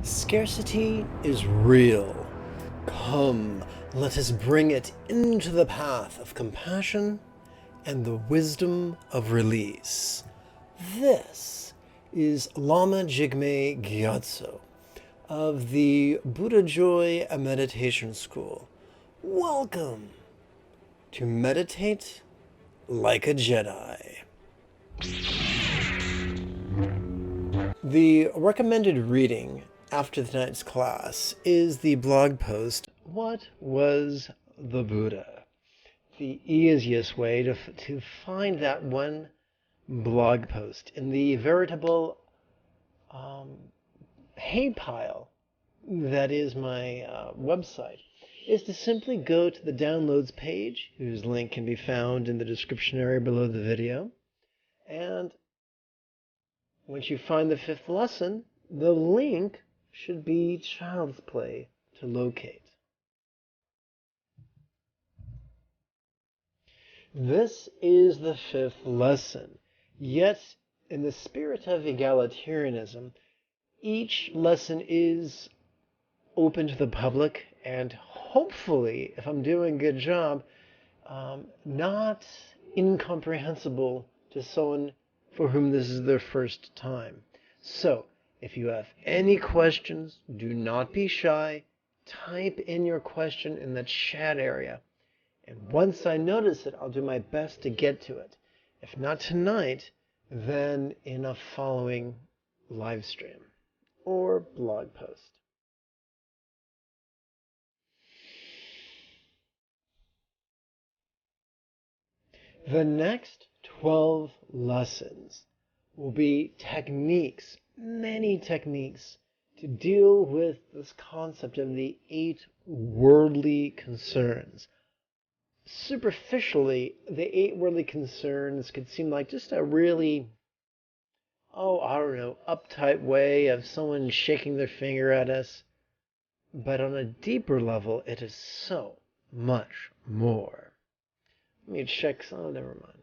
Scarcity is real. Come, let us bring it into the path of compassion and the wisdom of release. This is Lama Jigme Gyatso of the Buddha Joy Meditation School. Welcome to Meditate Like a Jedi. The recommended reading after tonight's class is the blog post, What Was the Buddha? The easiest way to find that one blog post in the veritable hay pile that is my website is to simply go to the downloads page, whose link can be found in the description area below the video. And once you find the fifth lesson, the link should be Child's Play to locate. This is the fifth lesson, yet in the spirit of egalitarianism, each lesson is open to the public and hopefully, if I'm doing a good job, not incomprehensible to someone for whom this is their first time. So, if you have any questions, do not be shy. Type in your question in the chat area. And once I notice it, I'll do my best to get to it. If not tonight, then in a following live stream or blog post. The next 12 lessons will be techniques, many techniques, to deal with this concept of the 8 worldly concerns. Superficially, the 8 worldly concerns could seem like just a really, uptight way of someone shaking their finger at us. But on a deeper level, it is so much more. Let me check some. Oh, never mind.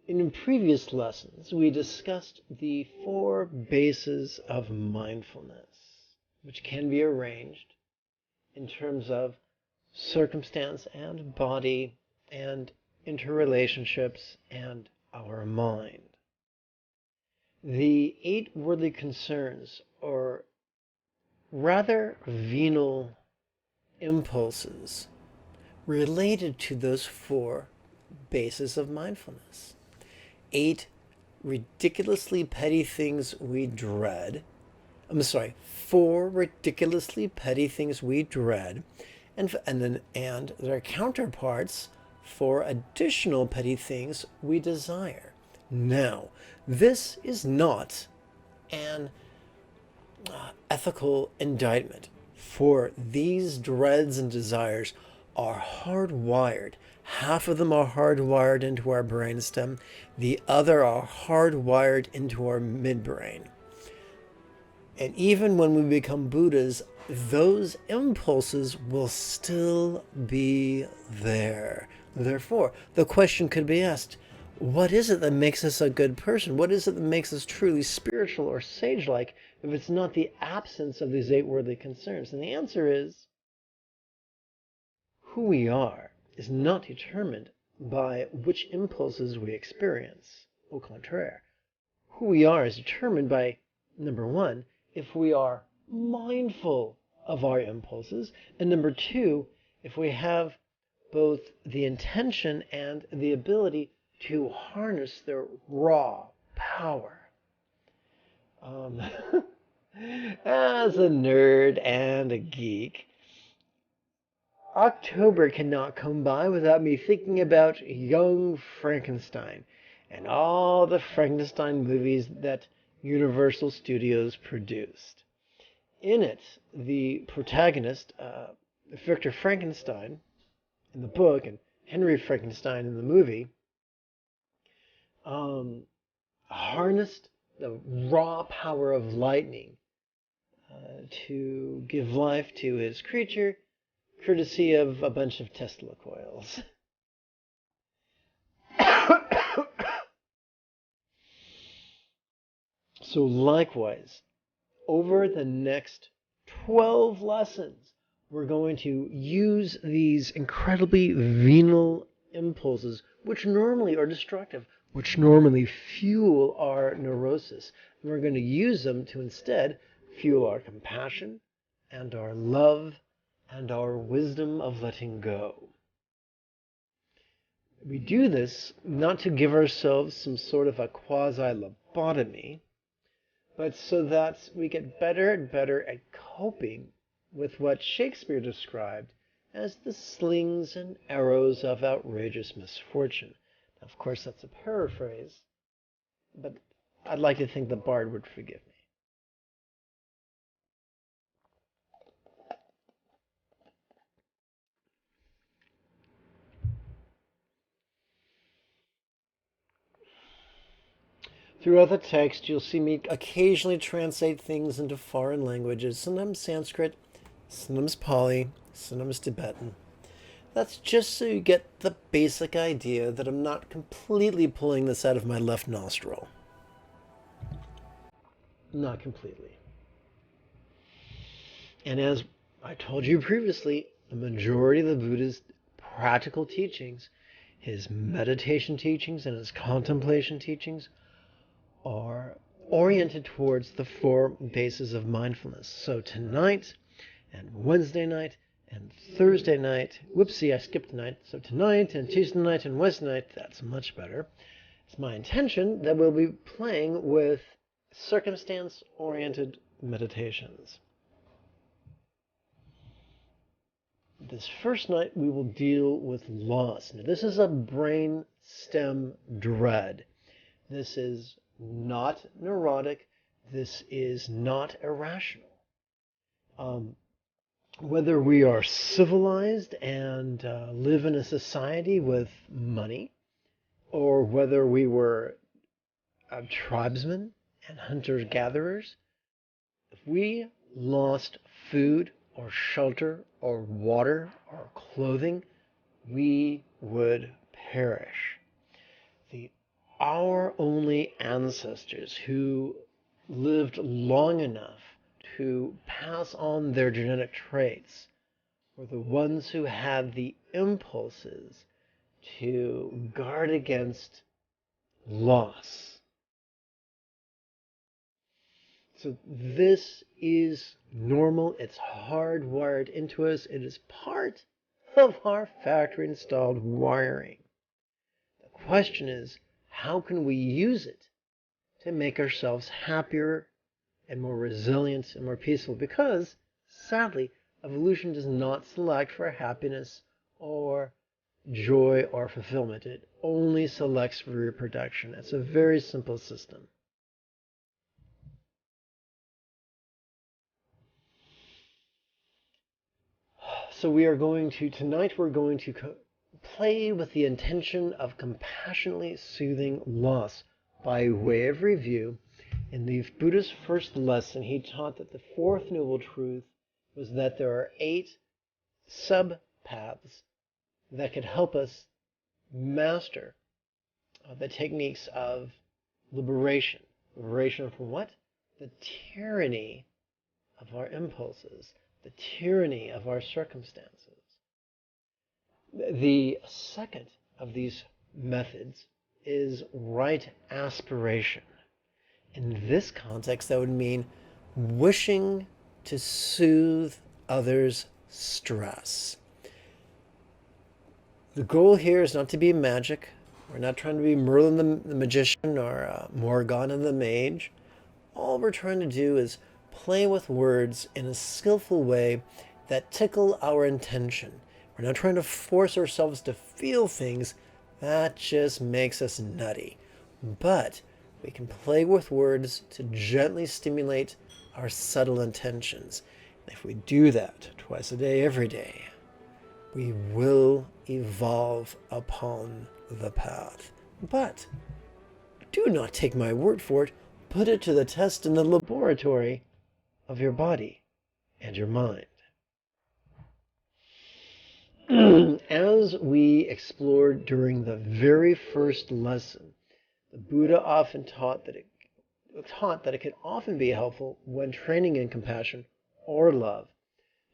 In previous lessons, we discussed the 4 bases of mindfulness, which can be arranged in terms of circumstance and body and interrelationships and our mind. The 8 worldly concerns, or rather venal impulses, related to those 4 bases of mindfulness. 8 ridiculously petty things we dread. 4 ridiculously petty things we dread, and their counterparts, 4 additional petty things we desire. Now, this is not an ethical indictment, for these dreads and desires are hardwired. Half of them are hardwired into our brainstem. The other are hardwired into our midbrain. And even when we become Buddhas, those impulses will still be there. Therefore, the question could be asked, what is it that makes us a good person? What is it that makes us truly spiritual or sage-like if it's not the absence of these 8 worldly concerns? And the answer is, who we are is not determined by which impulses we experience. Au contraire, who we are is determined by, number 1, if we are mindful of our impulses, and number 2, if we have both the intention and the ability to harness their raw power. As a nerd and a geek, October cannot come by without me thinking about Young Frankenstein and all the Frankenstein movies that Universal Studios produced. In it, the protagonist, Victor Frankenstein in the book and Henry Frankenstein in the movie, harnessed the raw power of lightning to give life to his creature, courtesy of a bunch of Tesla coils. So likewise, over the next 12 lessons, we're going to use these incredibly venal impulses, which normally are destructive, which normally fuel our neurosis. And we're going to use them to instead fuel our compassion and our love and our wisdom of letting go. We do this not to give ourselves some sort of a quasi-lobotomy, but so that we get better and better at coping with what Shakespeare described as the slings and arrows of outrageous misfortune. Now, of course, that's a paraphrase, but I'd like to think the bard would forgive me. Throughout the text, you'll see me occasionally translate things into foreign languages, sometimes Sanskrit, sometimes Pali, sometimes Tibetan. That's just so you get the basic idea that I'm not completely pulling this out of my left nostril. Not completely. And as I told you previously, the majority of the Buddha's practical teachings, his meditation teachings and his contemplation teachings, are oriented towards the four bases of mindfulness. So tonight and Wednesday night and Thursday night, whoopsie, I skipped tonight. So tonight and Tuesday night and Wednesday night, that's much better. It's my intention that we'll be playing with circumstance-oriented meditations. This first night we will deal with loss. Now this is a brain stem dread. This is not neurotic. This is not irrational. Whether we are civilized and live in a society with money, or whether we were tribesmen and hunter-gatherers, if we lost food or shelter or water or clothing, we would perish. Our only ancestors who lived long enough to pass on their genetic traits were the ones who had the impulses to guard against loss. So this is normal. It's hardwired into us. It is part of our factory installed wiring. The question is, how can we use it to make ourselves happier and more resilient and more peaceful? Because, sadly, evolution does not select for happiness or joy or fulfillment. It only selects for reproduction. It's a very simple system. So tonight we're going to play with the intention of compassionately soothing loss. By way of review, in the Buddha's first lesson, he taught that the fourth noble truth was that there are 8 sub-paths that could help us master the techniques of liberation. Liberation from what? The tyranny of our impulses, the tyranny of our circumstances. The second of these methods is right aspiration. In this context, that would mean wishing to soothe others' stress. The goal here is not to be magic. We're not trying to be Merlin the magician or Morgana the mage. All we're trying to do is play with words in a skillful way that tickle our intention. We're not trying to force ourselves to feel things. That just makes us nutty. But we can play with words to gently stimulate our subtle intentions. And if we do that twice a day, every day, we will evolve upon the path. But do not take my word for it. Put it to the test in the laboratory of your body and your mind. As we explored during the very first lesson, the Buddha often taught that taught that it can often be helpful when training in compassion or love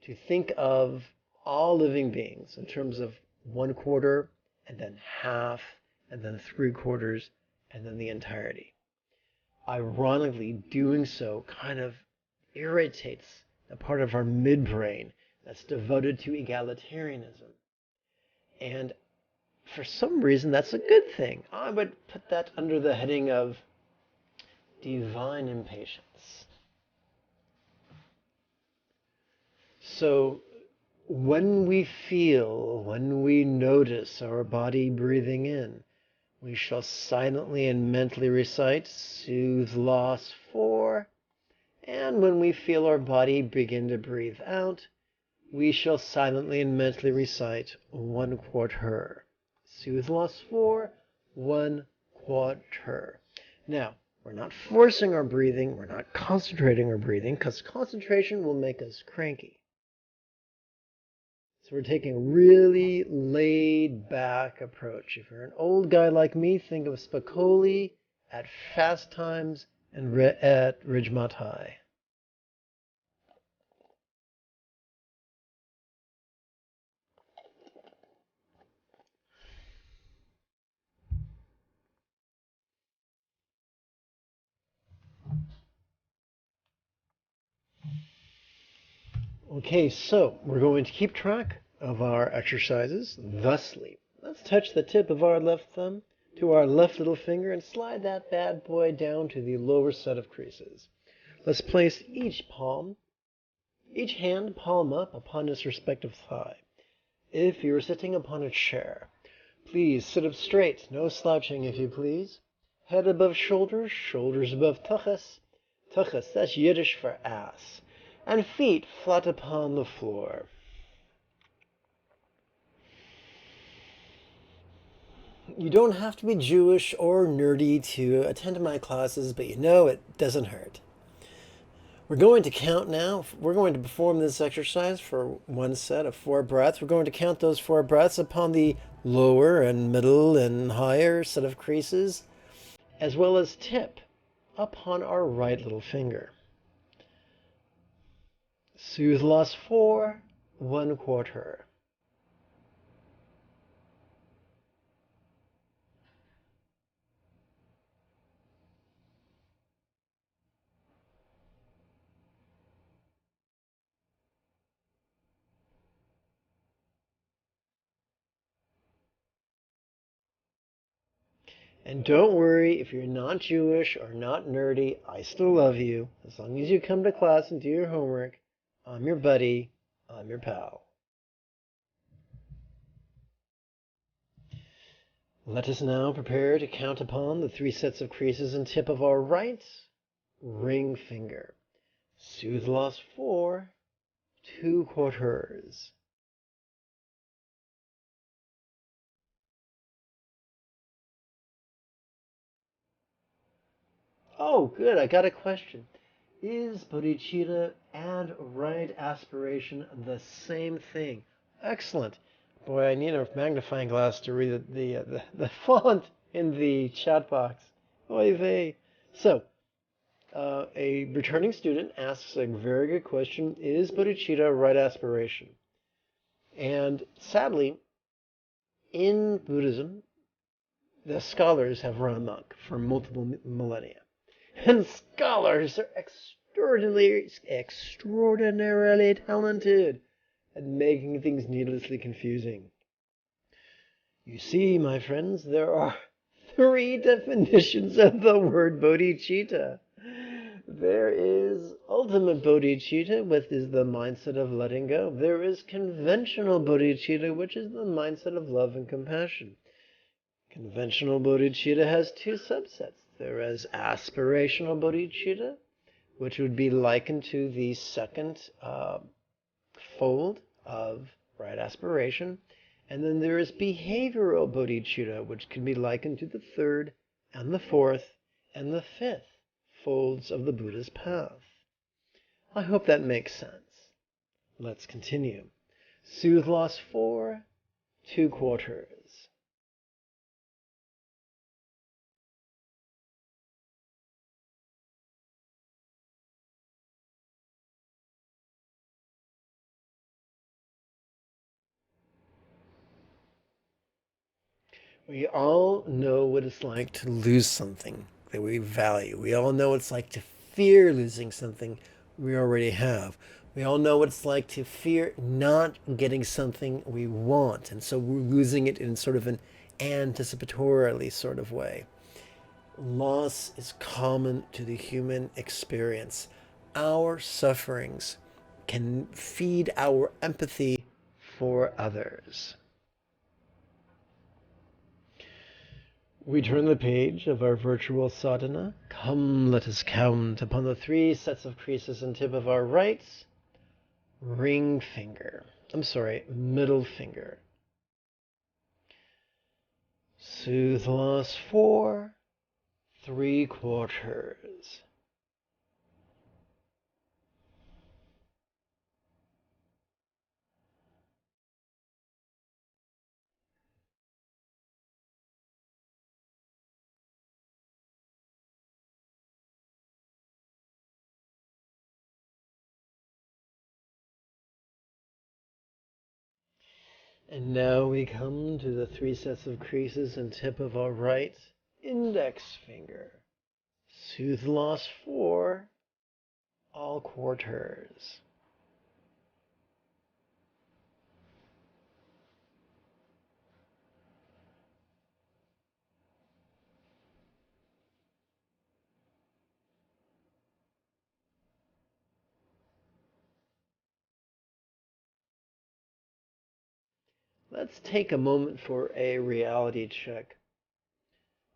to think of all living beings in terms of 1/4 and then half and then 3/4 and then the entirety. Ironically, doing so kind of irritates the part of our midbrain that's devoted to egalitarianism. And for some reason, that's a good thing. I would put that under the heading of divine impatience. So when we notice our body breathing in, we shall silently and mentally recite Soothe Loss 4. And when we feel our body begin to breathe out, we shall silently and mentally recite 1/4. Soothe Loss 4, 1/4. Now, we're not forcing our breathing, we're not concentrating our breathing, because concentration will make us cranky. So we're taking a really laid-back approach. If you're an old guy like me, think of Spicoli at fast times and at Ridgemont High. Okay, so we're going to keep track of our exercises thusly. Let's touch the tip of our left thumb to our left little finger and slide that bad boy down to the lower set of creases. Let's place each hand palm up upon its respective thigh. If you're sitting upon a chair, please sit up straight, no slouching if you please. Head above shoulders, shoulders above tuchus. Tuchus, that's Yiddish for ass. And feet flat upon the floor. You don't have to be Jewish or nerdy to attend my classes, but you know it doesn't hurt. We're going to count now. We're going to perform this exercise for one set of 4 breaths. We're going to count those 4 breaths upon the lower and middle and higher set of creases, as well as tip upon our right little finger. Soothe Loss 4, 1/4. And don't worry, if you're not Jewish or not nerdy, I still love you. As long as you come to class and do your homework, I'm your buddy, I'm your pal. Let us now prepare to count upon the 3 sets of creases and tip of our right ring finger. Soothe Loss 4, 2/4. Oh, good, I got a question. Is bodhicitta and right aspiration the same thing? Excellent. Boy, I need a magnifying glass to read the font in the chat box. Oy vey. So, a returning student asks a very good question. Is bodhicitta right aspiration? And sadly, in Buddhism, the scholars have run amok for multiple millennia. And scholars are extraordinarily talented at making things needlessly confusing. You see, my friends, there are 3 definitions of the word bodhicitta. There is ultimate bodhicitta, which is the mindset of letting go. There is conventional bodhicitta, which is the mindset of love and compassion. Conventional bodhicitta has 2 subsets. There is aspirational bodhicitta, which would be likened to the second fold of right aspiration. And then there is behavioral bodhicitta, which can be likened to the 3rd and the 4th and the 5th folds of the Buddha's path. I hope that makes sense. Let's continue. Soothe Loss 4, 2/4. We all know what it's like to lose something that we value. We all know what it's like to fear losing something we already have. We all know what it's like to fear not getting something we want, and so we're losing it in sort of an anticipatorily sort of way. Loss is common to the human experience. Our sufferings can feed our empathy for others. We turn the page of our virtual sadhana. Come, let us count upon the 3 sets of creases and tip of our right middle finger. Soothe loss 4 3/4. And now we come to the 3 sets of creases and tip of our right index finger. Soothe loss 4 all quarters. Let's take a moment for a reality check.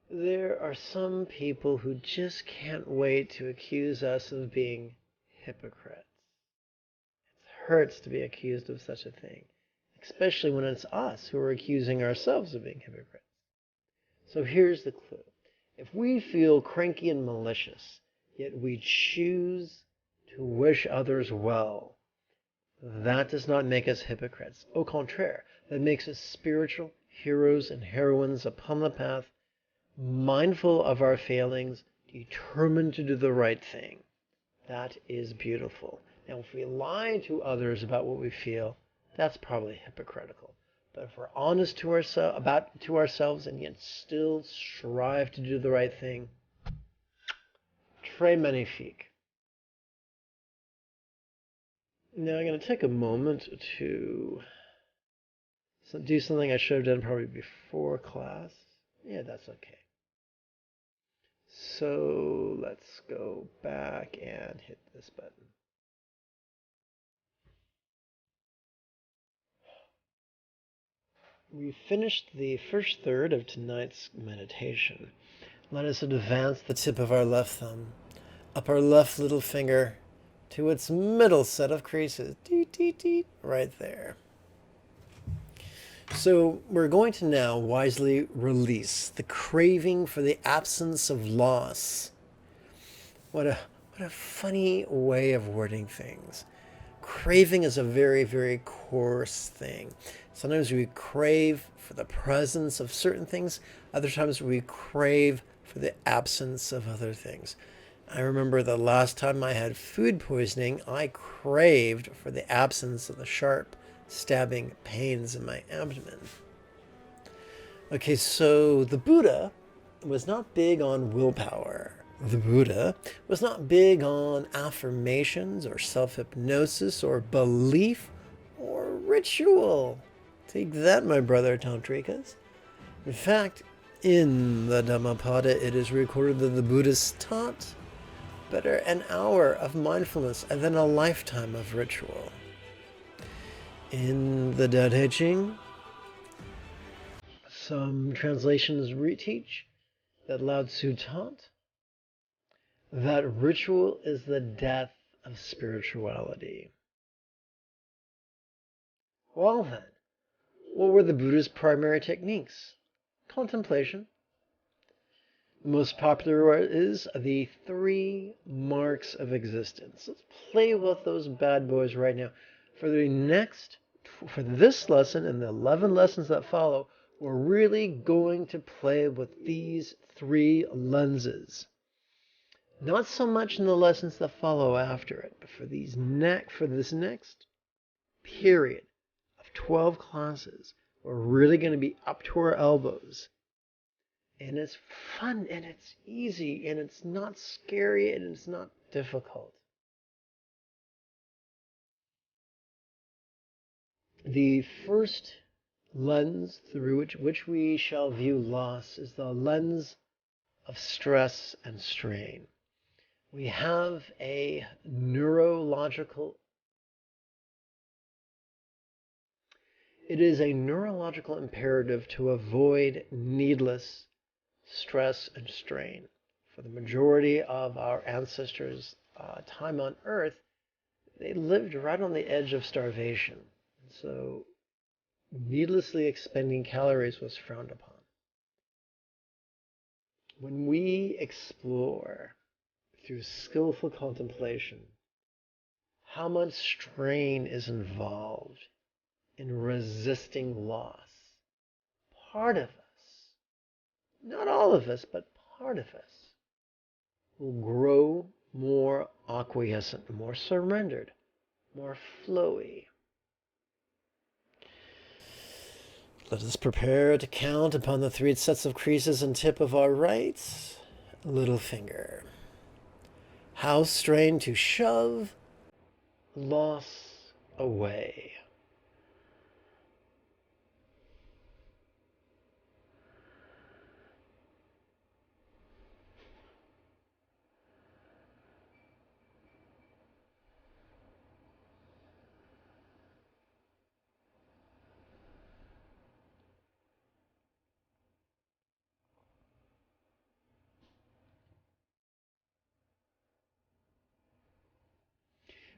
There are some people who just can't wait to accuse us of being hypocrites. It hurts to be accused of such a thing, especially when it's us who are accusing ourselves of being hypocrites. So here's the clue. If we feel cranky and malicious, yet we choose to wish others well, that does not make us hypocrites. Au contraire, that makes us spiritual heroes and heroines upon the path, mindful of our failings, determined to do the right thing. That is beautiful. Now, if we lie to others about what we feel, that's probably hypocritical. But if we're honest to ourselves and yet still strive to do the right thing, très magnifique. Now I'm going to take a moment to do something I should have done probably before class. Yeah, that's okay. So let's go back and hit this button. We finished the first third of tonight's meditation. Let us advance the tip of our left thumb up our left little finger to its middle set of creases. Right there. So we're going to now wisely release the craving for the absence of loss. What a funny way of wording things. Craving is a very, very coarse thing. Sometimes we crave for the presence of certain things. Other times we crave for the absence of other things. I remember the last time I had food poisoning, I craved for the absence of the sharp, stabbing pains in my abdomen. Okay, so the Buddha was not big on willpower. The Buddha was not big on affirmations or self-hypnosis or belief or ritual. Take that, my brother Tantrikas. In fact, in the Dhammapada, it is recorded that the Buddhists taught better an hour of mindfulness than a lifetime of ritual. In the Tao Te Ching, some translations teach that Lao Tzu taught that ritual is the death of spirituality. Well then, what were the Buddha's primary techniques? Contemplation. The most popular is the 3 marks of existence. Let's play with those bad boys right now. For this lesson and the 11 lessons that follow, we're really going to play with these 3 lenses. Not so much in the lessons that follow after it, but for this next period of 12 classes, we're really going to be up to our elbows and it's fun, and it's easy, and it's not scary, and it's not difficult. The first lens through which we shall view loss is the lens of stress and strain. We have a neurological imperative to avoid needless stress and strain. For the majority of our ancestors' time on Earth, they lived right on the edge of starvation. So needlessly expending calories was frowned upon. When we explore through skillful contemplation how much strain is involved in resisting loss, part of us, not all of us, but part of us, will grow more acquiescent, more surrendered, more flowy. Let us prepare to count upon the 3 sets of creases and tip of our right little finger. How strain to shove loss away.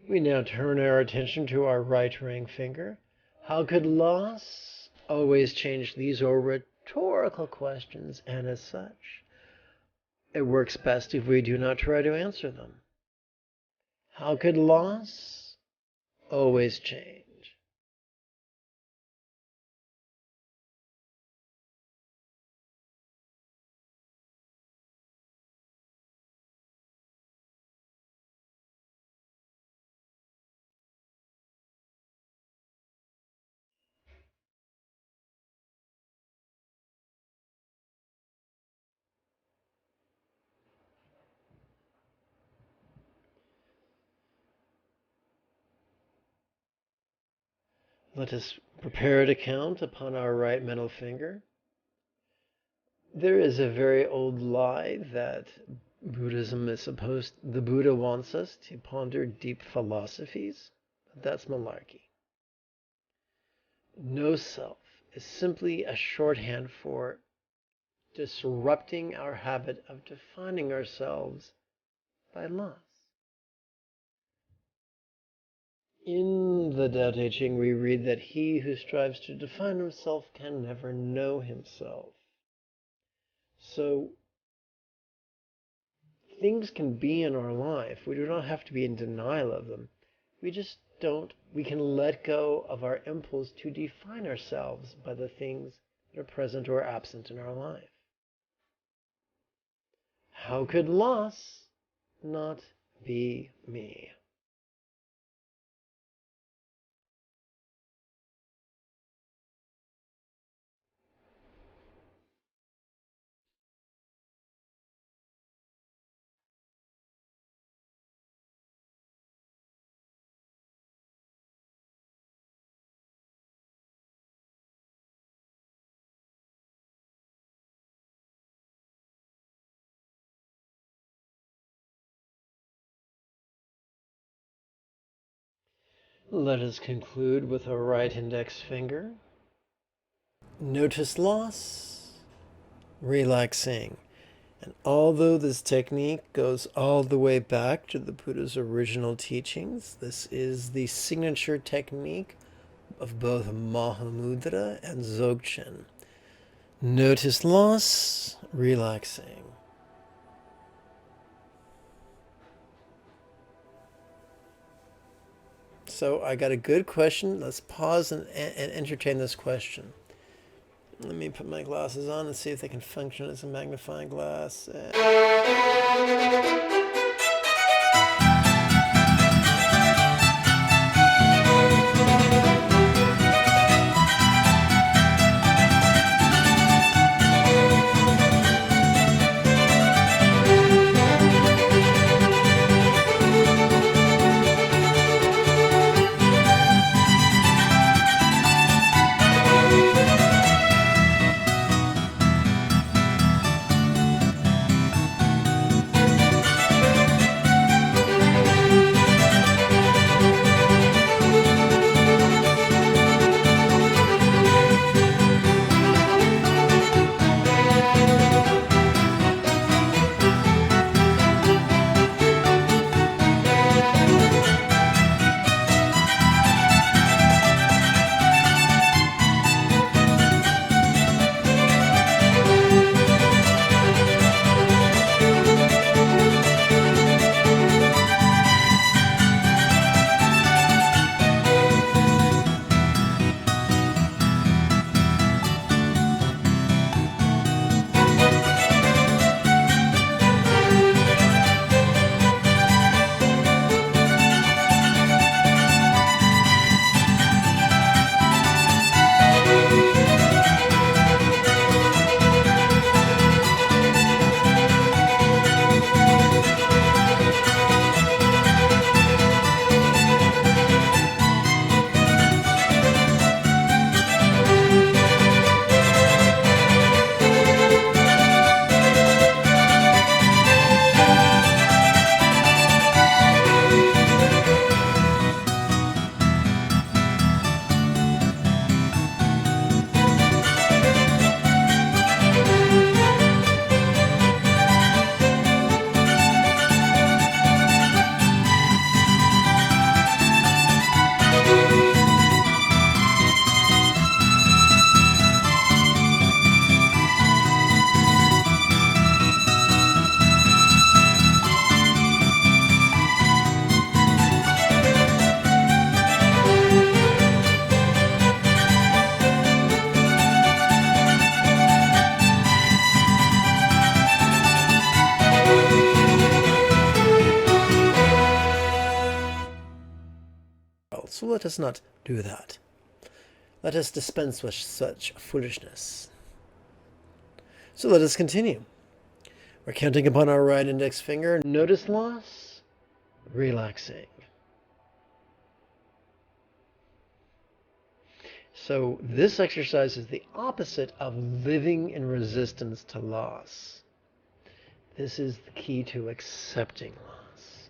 We now turn our attention to our right ring finger. How could loss always change? These are rhetorical questions, and as such, it works best if we do not try to answer them. How could loss always change? Let us prepare to count upon our right middle finger. There is a very old lie that the Buddha wants us to ponder deep philosophies. But that's malarkey. No self is simply a shorthand for disrupting our habit of defining ourselves by loss. In the Tao Te Ching, we read that he who strives to define himself can never know himself. So, things can be in our life. We do not have to be in denial of them. We can let go of our impulse to define ourselves by the things that are present or absent in our life. How could loss not be me? Let us conclude with our right index finger. Notice loss, relaxing. And although this technique goes all the way back to the Buddha's original teachings, this is the signature technique of both Mahamudra and Dzogchen. Notice loss, relaxing. So I got a good question. Let's pause and entertain this question. Let me put my glasses on and see if they can function as a magnifying glass. let us not do that. Let us dispense with such foolishness. So let us continue. We're counting upon our right index finger. Notice loss, relaxing. So this exercise is the opposite of living in resistance to loss. This is the key to accepting loss.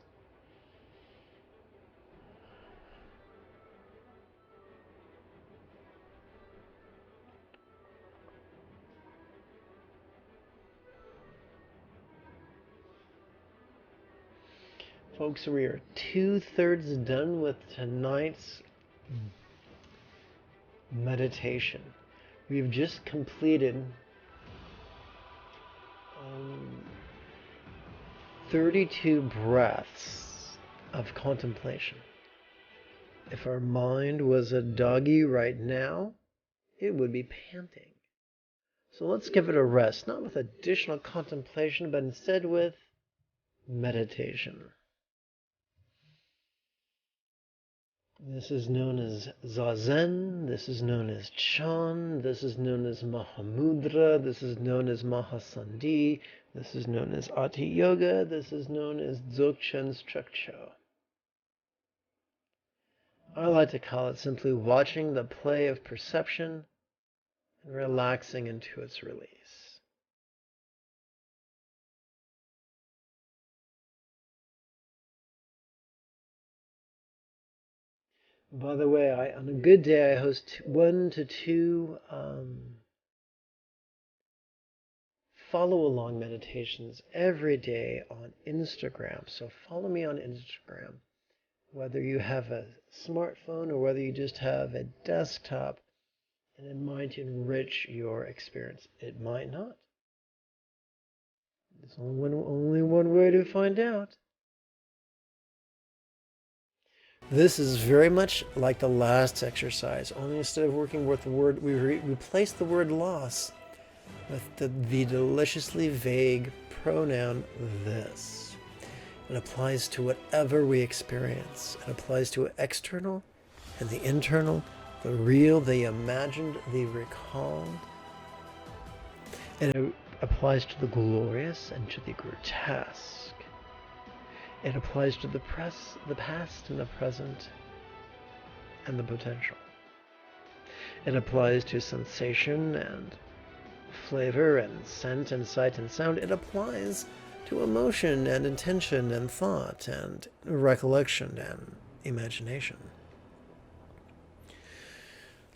Folks, we are 2/3 done with tonight's meditation. We've just completed 32 breaths of contemplation. If our mind was a doggy right now, it would be panting. So let's give it a rest, not with additional contemplation, but instead with meditation. This is known as Zazen, this is known as Chan, this is known as Mahamudra, this is known as Mahasandhi, this is known as Ati Yoga, this is known as Dzogchen Trekcho. I like to call it simply watching the play of perception and relaxing into its release. By the way, on a good day, I host 1 to 2 follow-along meditations every day on Instagram. So follow me on Instagram. Whether you have a smartphone or whether you just have a desktop, and it might enrich your experience. It might not. There's only one way to find out. This is very much like the last exercise, only instead of working with the word, we replace the word loss with the deliciously vague pronoun this. It applies to whatever we experience. It applies to the external and the internal, the real, the imagined, the recalled. And it applies to the glorious and to the grotesque. It applies to the past and the present and the potential. It applies to sensation and flavor and scent and sight and sound. It applies to emotion and intention and thought and recollection and imagination.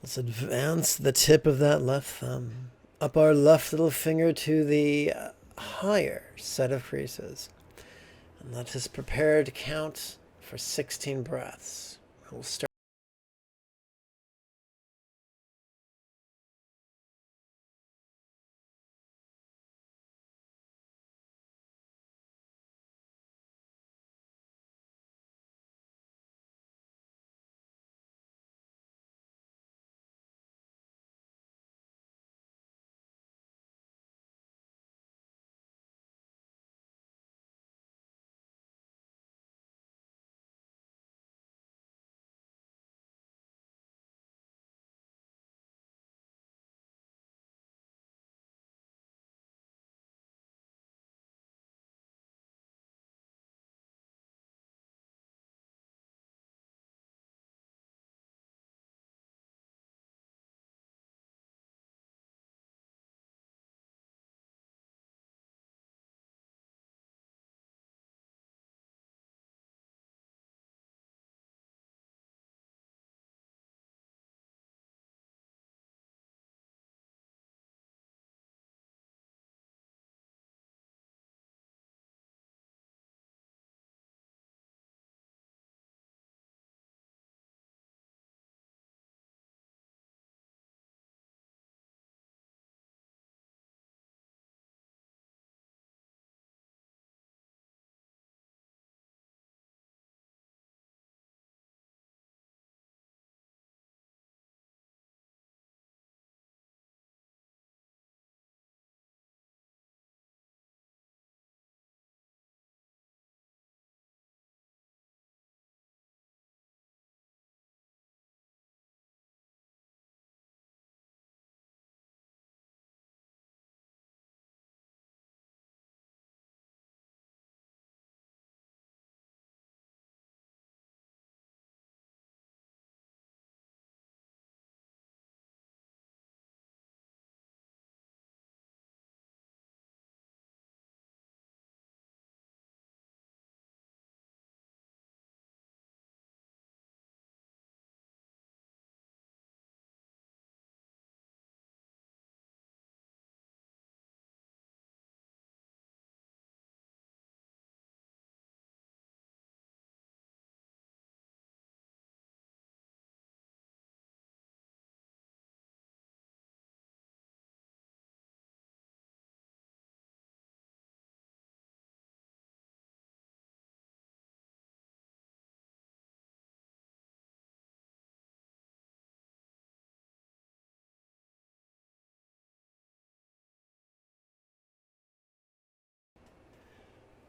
Let's advance the tip of that left thumb up our left little finger to the higher set of creases. And let us prepare to count for 16 breaths. We'll start.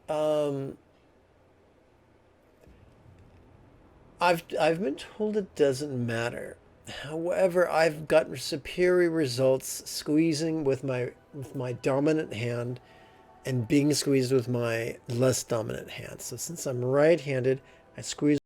Um, I've been told it doesn't matter. However, I've gotten superior results squeezing with my dominant hand and being squeezed with my less dominant hand. So since I'm right-handed, I squeeze.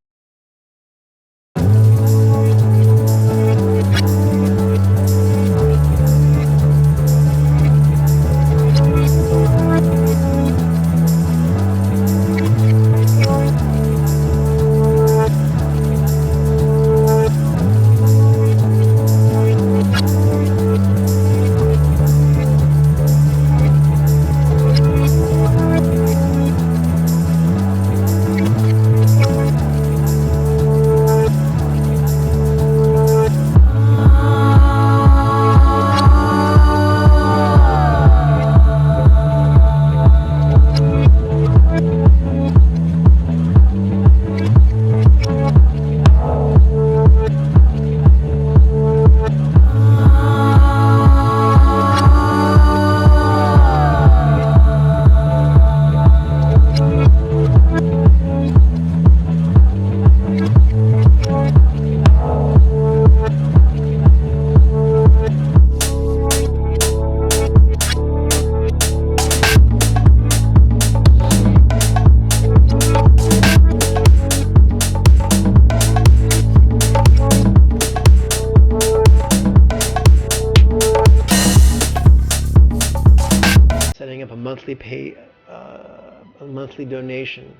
A monthly donation.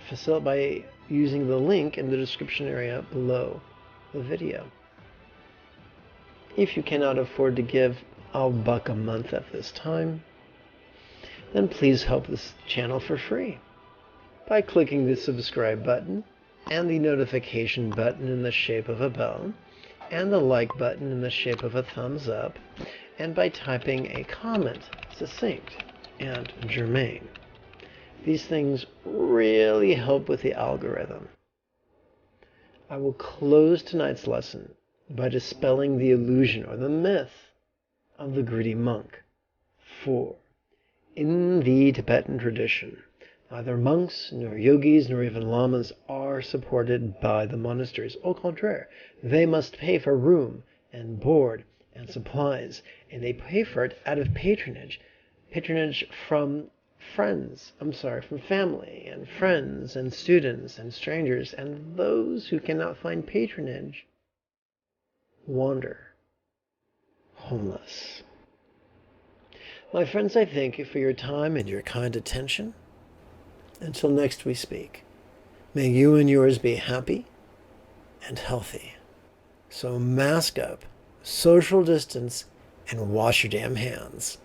Facilitate by using the link in the description area below the video. If you cannot afford to give $1 a month at this time, then please help this channel for free by clicking the subscribe button and the notification button in the shape of a bell and the like button in the shape of a thumbs up, and by typing a comment succinct and germane. These things really help with the algorithm. I will close tonight's lesson by dispelling the illusion or the myth of the greedy monk. For in the Tibetan tradition, neither monks, nor yogis, nor even lamas are supported by the monasteries. Au contraire, they must pay for room and board and supplies, and they pay for it out of patronage from from family and friends and students and strangers, and those who cannot find patronage wander homeless. My friends, I thank you for your time and your kind attention. Until next we speak, may you and yours be happy and healthy. So mask up, social distance, and wash your damn hands.